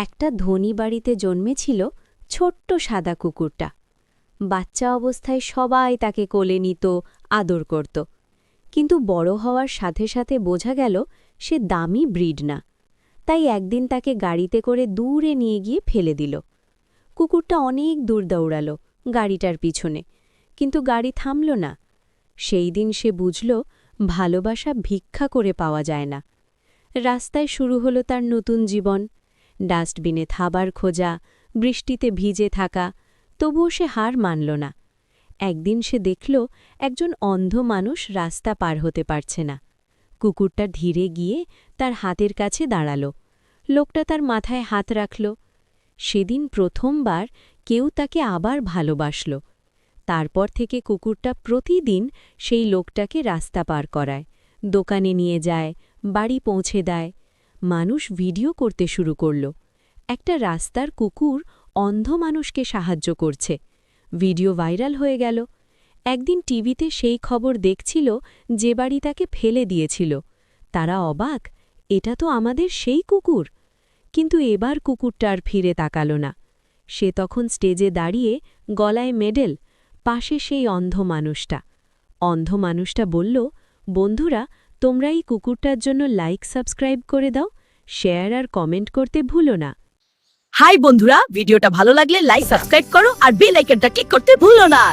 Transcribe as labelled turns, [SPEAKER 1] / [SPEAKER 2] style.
[SPEAKER 1] একটা ধনী বাড়িতে জন্মেছিল ছোট্ট সাদা কুকুরটা। বাচ্চা অবস্থায় সবাই তাকে কোলে নিত, আদর করত। কিন্তু বড় হওয়ার সাথে সাথে বোঝা গেল সে দামি ব্রিড না। তাই একদিন তাকে গাড়িতে করে দূরে নিয়ে গিয়ে ফেলে দিল। কুকুরটা অনেক দূর দৌড়াল গাড়িটার পিছনে, কিন্তু গাড়ি থামল না। সেই দিন সে বুঝল ভালোবাসা ভিক্ষা করে পাওয়া যায় না। রাস্তায় শুরু হলো তার নতুন জীবন। ডাস্টবিনে খাবার খোঁজা, বৃষ্টিতে ভিজে থাকা, তবুও সে হার মানল না। একদিন সে দেখল একজন অন্ধ মানুষ রাস্তা পার হতে পারছে না। কুকুরটা ধীরে গিয়ে তার হাতের কাছে দাঁড়াল। লোকটা তার মাথায় হাত রাখল। সেদিন প্রথমবার কেউ তাকে আবার ভালোবাসল। তারপর থেকে কুকুরটা প্রতিদিন সেই লোকটাকে রাস্তা পার করায়, দোকানে নিয়ে যায়, বাড়ি পৌঁছে দেয়। মানুষ ভিডিও করতে শুরু করল। একটা রাস্তার কুকুর অন্ধ মানুষকে সাহায্য করছে। ভিডিও ভাইরাল হয়ে গেল। একদিন টিভিতে সেই খবর দেখছিল যে বাড়ি তাকে ফেলে দিয়েছিল। তারা অবাক, এটা তো আমাদের সেই কুকুর। কিন্তু এবার কুকুরটা আর ফিরে তাকাল না। সে তখন স্টেজে দাঁড়িয়ে, গলায় মেডেল, পাশে সেই অন্ধ মানুষটা। অন্ধ মানুষটা বলল, বন্ধুরা, তোমরা এই কুকুরটার জন্য লাইক সাবস্ক্রাইব করে দাও, শেয়ার আর কমেন্ট করতে ভুলো না।
[SPEAKER 2] হাই বন্ধুরা, ভিডিওটা ভালো লাগলে লাইক সাবস্ক্রাইব করো আর বেল আইকনটা ক্লিক করতে ভুলো না।